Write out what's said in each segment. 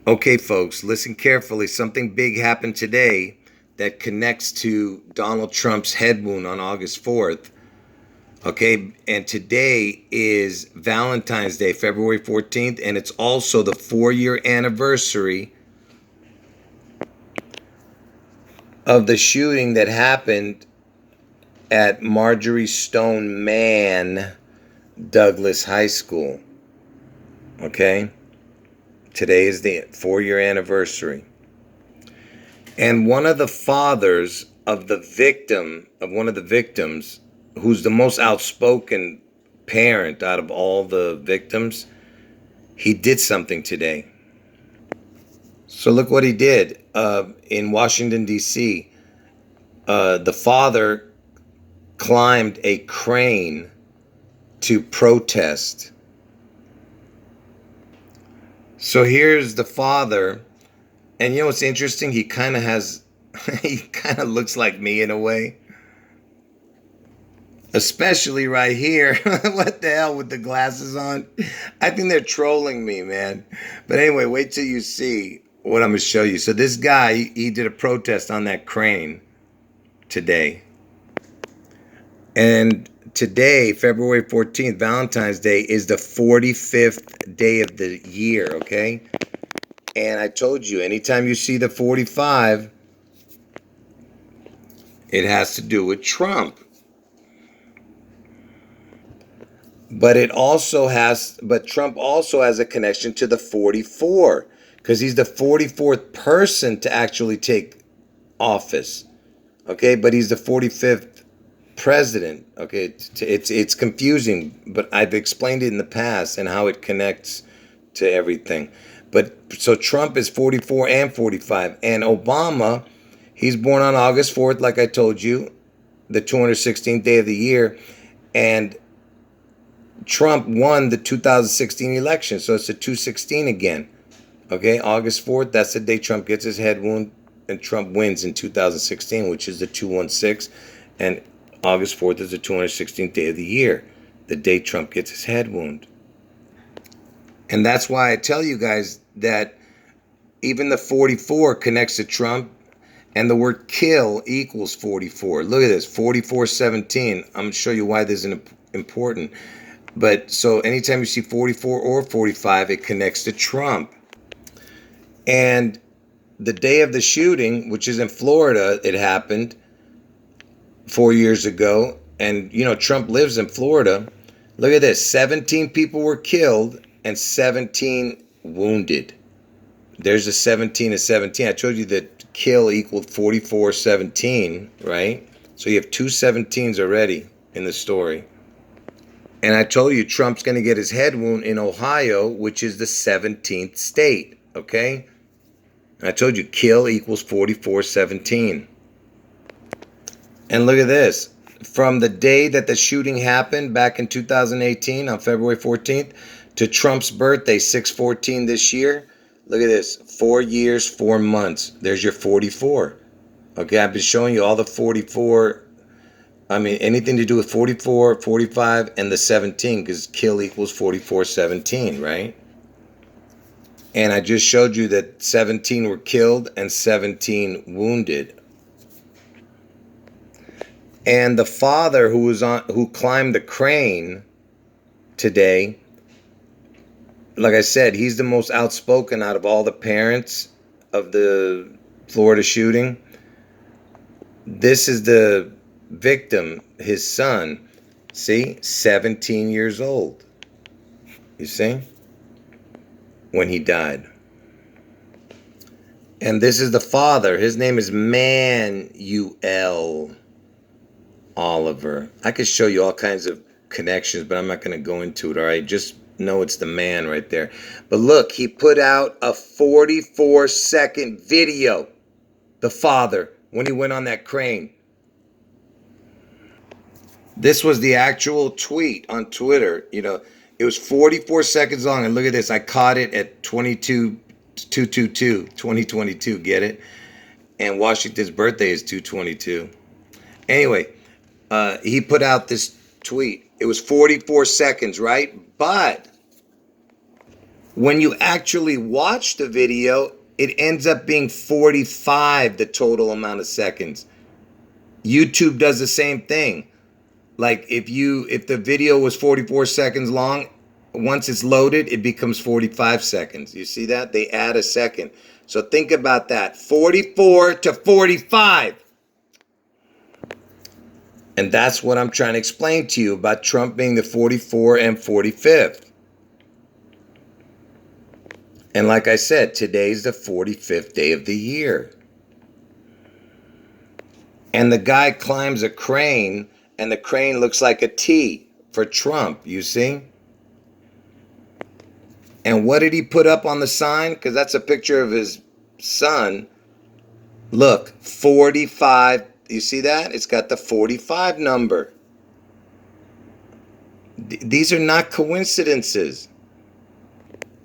Okay, folks, listen carefully. Something big happened today that connects to Donald Trump's head wound on August 4th. Okay, and today is Valentine's Day, February 14th, and it's also the 4-year anniversary of the shooting that happened at Marjorie Stoneman Douglas High School. Okay, today is the 4-year anniversary. And one of the fathers of one of the victims, who's the most outspoken parent out of all the victims, he did something today. So look what he did in Washington, D.C. The father climbed a crane to protest. So here's the father. And you know what's interesting? He kind of looks like me in a way. Especially right here. What the hell with the glasses on? I think they're trolling me, man. But anyway, wait till you see what I'm going to show you. So this guy, he did a protest on that crane today. And today, February 14th, Valentine's Day, is the 45th day of the year, okay? And I told you, anytime you see the 45, it has to do with Trump. But Trump also has a connection to the 44, because he's the 44th person to actually take office. Okay, but he's the 45th president. Okay, it's confusing, but I've explained it in the past and how it connects to everything. But so Trump is 44 and 45, and Obama, he's born on August 4th, like I told you, the 216th day of the year, and Trump won the 2016 election, so it's the 216 again. Okay, August 4th, that's the day Trump gets his head wound, and Trump wins in 2016, which is the 216, and August 4th is the 216th day of the year, the day Trump gets his head wound. And that's why I tell you guys that even the 44 connects to Trump, and the word kill equals 44. Look at this, 4417. I'm going to show you why this is important. But so anytime you see 44 or 45, it connects to Trump. And the day of the shooting, which is in Florida, it happened 4 years ago. And, you know, Trump lives in Florida. Look at this, 17 people were killed and 17 wounded. There's a 17 and 17. I told you that kill equaled 44-17, right? So you have two 17s already in the story. And I told you Trump's going to get his head wound in Ohio, which is the 17th state, okay? And I told you kill equals 44-17. And look at this. From the day that the shooting happened back in 2018 on February 14th to Trump's birthday, 6/14 this year, look at this. 4 years, 4 months. There's your 44. Okay, I've been showing you all the 44. I mean, anything to do with 44, 45, and the 17, because kill equals 44-17, right? And I just showed you that 17 were killed and 17 wounded. And the father who climbed the crane today, like I said, he's the most outspoken out of all the parents of the Florida shooting. This is the victim, his son. See, 17 years old. You see? When he died. And this is the father. His name is Manuel Oliver. I could show you all kinds of connections, but I'm not going to go into it, all right? Just know it's the man right there. But look, he put out a 44-second video, the father, when he went on that crane. This was the actual tweet on Twitter. You know, it was 44 seconds long. And look at this. I caught it at 2022. Get it? And Washington's birthday is 2/22. Anyway, he put out this tweet. It was 44 seconds, right? But When you actually watch the video, it ends up being 45, the total amount of seconds. YouTube does the same thing. Like if the video was 44 seconds long, once it's loaded, it becomes 45 seconds. You see that? They add a second. So think about that. 44 to 45. And that's what I'm trying to explain to you about Trump being the 44 and 45th. And like I said, today's the 45th day of the year. And the guy climbs a crane, and the crane looks like a T for Trump, you see? And what did he put up on the sign? Because that's a picture of his son. Look, 45. You see that? It's got the 45 number. These are not coincidences.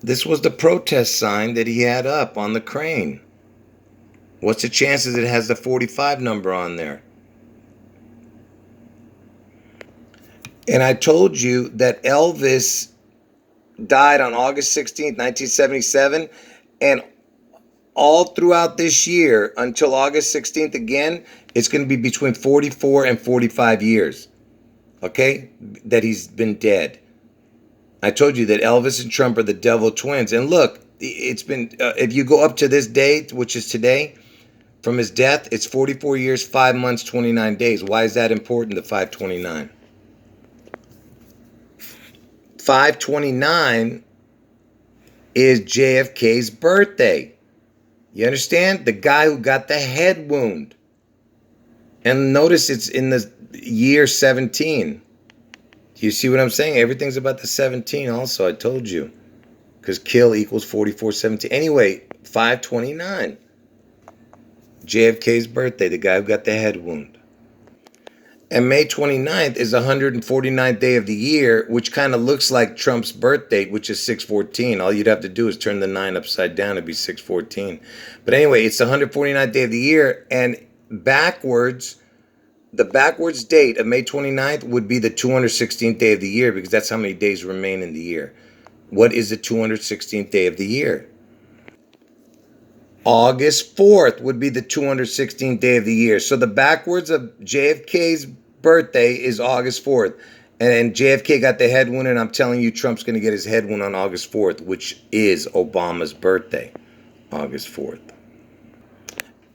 This was the protest sign that he had up on the crane. What's the chances it has the 45 number on there? And I told you that Elvis died on August 16th, 1977. And all throughout this year, until August 16th again, it's going to be between 44 and 45 years. Okay? That he's been dead. I told you that Elvis and Trump are the devil twins. And look, it's been, if you go up to this date, which is today, from his death, it's 44 years, 5 months, 29 days. Why is that important, the 529? 529 is JFK's birthday. You understand? The guy who got the head wound. And notice it's in the year 17. Do you see what I'm saying? Everything's about the 17 also, I told you. Because kill equals 4417. Anyway, 529. JFK's birthday, the guy who got the head wound. And May 29th is the 149th day of the year, which kind of looks like Trump's birth date, which is 614. All you'd have to do is turn the 9 upside down. It'd be 614. But anyway, it's the 149th day of the year. And backwards, the backwards date of May 29th would be the 216th day of the year, because that's how many days remain in the year. What is the 216th day of the year? August 4th would be the 216th day of the year. So the backwards of JFK's birthday is August 4th. And JFK got the head wound, and I'm telling you, Trump's going to get his head wound on August 4th, which is Obama's birthday, August 4th.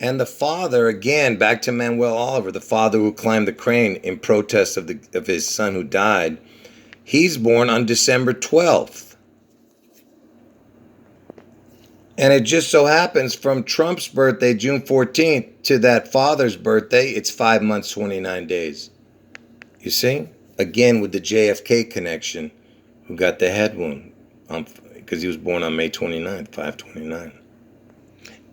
And the father, again, back to Manuel Oliver, the father who climbed the crane in protest of his son who died, he's born on December 12th. And it just so happens from Trump's birthday, June 14th, to that father's birthday, it's 5 months, 29 days. You see? Again, with the JFK connection, who got the head wound, because he was born on May 29th, 529.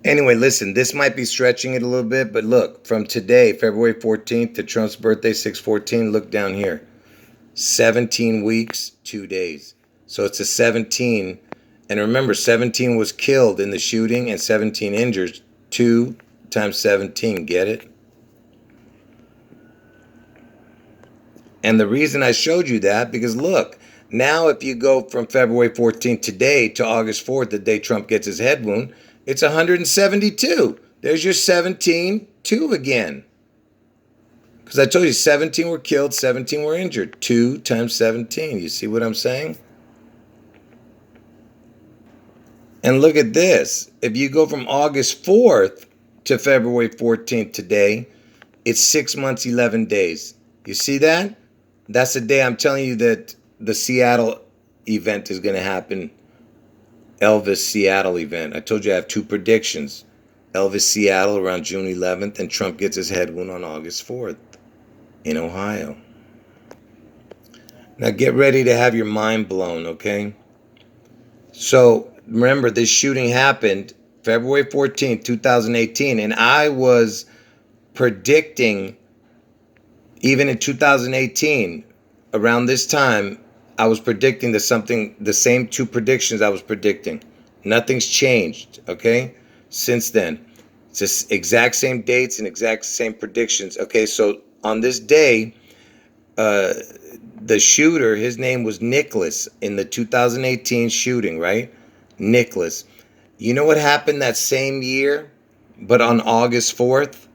Anyway, listen, this might be stretching it a little bit, but look, from today, February 14th, to Trump's birthday, 6/14, look down here. 17 weeks, 2 days. So it's a 17. And remember, 17 was killed in the shooting and 17 injured. 2 times 17, get it? And the reason I showed you that, because look, now if you go from February 14th today to August 4th, the day Trump gets his head wound, it's 172. There's your 17, 2 again. Because I told you 17 were killed, 17 were injured. 2 times 17. You see what I'm saying? And look at this. If you go from August 4th to February 14th today, it's 6 months, 11 days. You see that? That's the day I'm telling you that the Seattle event is going to happen. Elvis Seattle event. I told you I have 2 predictions. Elvis Seattle around June 11th, and Trump gets his head wound on August 4th in Ohio. Now get ready to have your mind blown, okay? So remember, this shooting happened February 14th, 2018, and I was predicting, even in 2018, around this time, I was predicting the same 2 predictions I was predicting. Nothing's changed, okay, since then. It's the exact same dates and exact same predictions. Okay, so on this day, the shooter, his name was Nicholas in the 2018 shooting, right? Nicholas. You know what happened that same year, but on August 4th?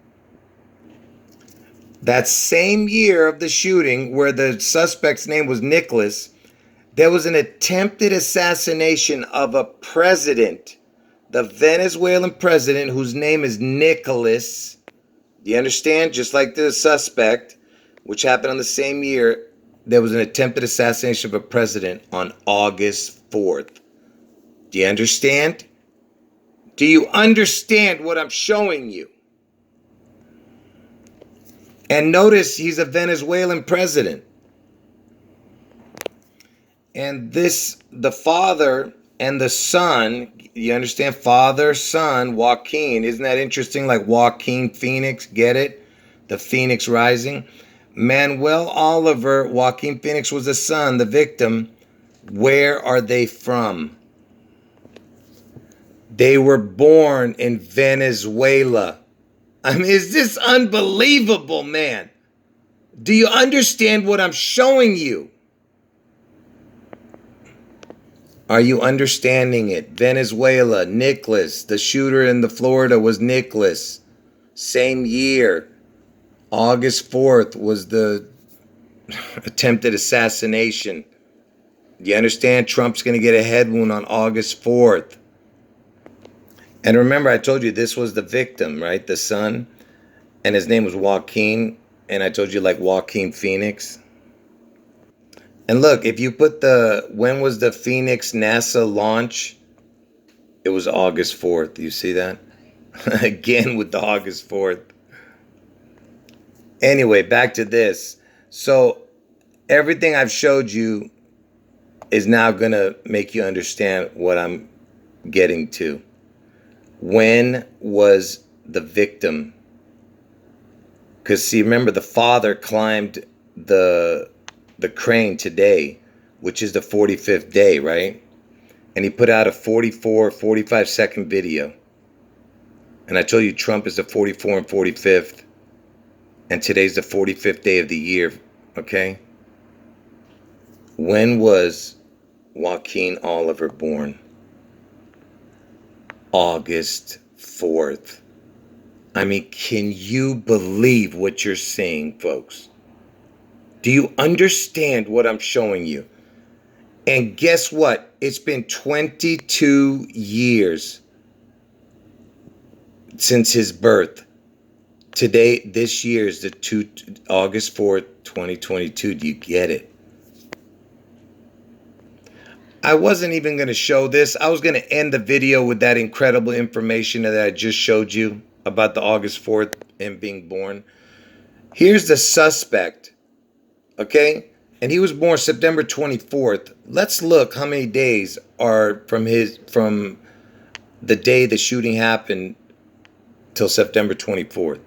That same year of the shooting, where the suspect's name was Nicholas, there was an attempted assassination of a president, the Venezuelan president, whose name is Nicholas. You understand? Just like the suspect, which happened on the same year, there was an attempted assassination of a president on August 4th. Do you understand? Do you understand what I'm showing you? And notice he's a Venezuelan president. And the father and the son, you understand? Father, son, Joaquin. Isn't that interesting? Like Joaquin Phoenix, get it? The Phoenix Rising. Manuel Oliver, Joaquin Phoenix was the son, the victim. Where are they from? They were born in Venezuela. I mean, is this unbelievable, man? Do you understand what I'm showing you? Are you understanding it? Venezuela, Nicholas. The shooter in the Florida was Nicholas. Same year. August 4th was the attempted assassination. You understand? Trump's going to get a head wound on August 4th. And remember, I told you this was the victim, right? The son. And his name was Joaquin. And I told you, like, Joaquin Phoenix. And look, if you put when was the Phoenix NASA launch? It was August 4th. You see that? Again with the August 4th. Anyway, back to this. So everything I've showed you is now going to make you understand what I'm getting to. When was the victim? Because see, remember, the father climbed the crane today, which is the 45th day, right? And he put out a 45-second video. And I told you Trump is the 44 and 45th. And today's the 45th day of the year, okay? When was Joaquin Oliver born? August 4th. I mean, can you believe what you're seeing, folks? Do you understand what I'm showing you? And guess what? It's been 22 years since his birth. Today, this year is August 4th, 2022. Do you get it? I wasn't even going to show this. I was going to end the video with that incredible information that I just showed you about the August 4th and being born. Here's the suspect, okay? And he was born September 24th. Let's look how many days are from the day the shooting happened till September 24th.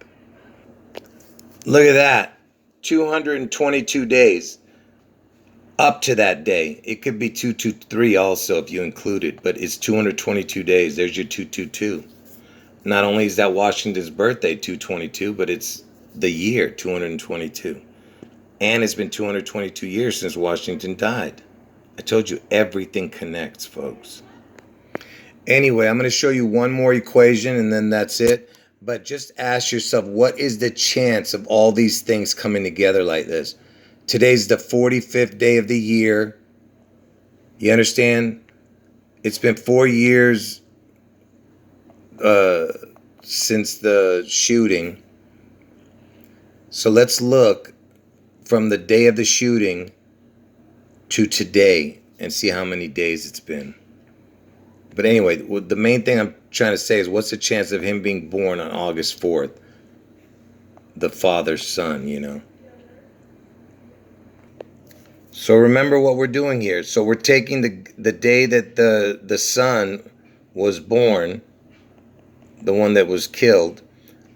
Look at that. 222 days. Up to that day. It could be 223 also if you include it, but it's 222 days. There's your 222. Not only is that Washington's birthday, 222, but it's the year 222. And it's been 222 years since Washington died. I told you everything connects, folks. Anyway, I'm going to show you one more equation and then that's it. But just ask yourself, what is the chance of all these things coming together like this? Today's the 45th day of the year. You understand? It's been 4 years since the shooting. So let's look from the day of the shooting to today and see how many days it's been. But anyway, the main thing I'm trying to say is, what's the chance of him being born on August 4th? The father's son, you know. So remember what we're doing here. So we're taking the day that the son was born, the one that was killed,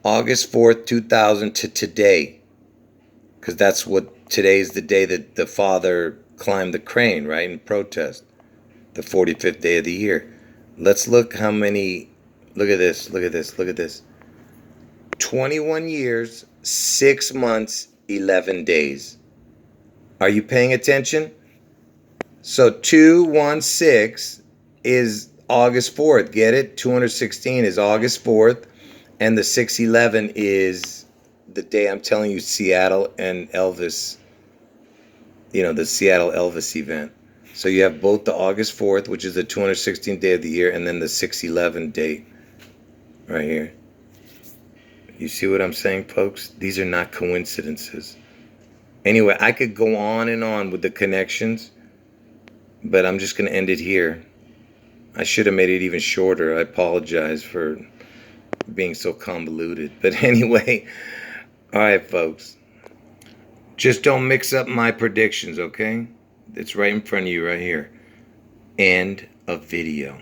August 4th, 2000 to today. Because that's what today's the day that the father climbed the crane, right, in protest. The 45th day of the year. Let's look how many, look at this, look at this, look at this. 21 years, 6 months, 11 days. Are you paying attention? So 216 is August 4th. Get it? 216 is August 4th. And the 611 is the day I'm telling you, Seattle and Elvis, the Seattle Elvis event. So you have both the August 4th, which is the 216th day of the year, and then the 611 date right here. You see what I'm saying, folks? These are not coincidences. Anyway, I could go on and on with the connections, but I'm just going to end it here. I should have made it even shorter. I apologize for being so convoluted. But anyway, all right, folks. Just don't mix up my predictions, okay? It's right in front of you right here. End of video.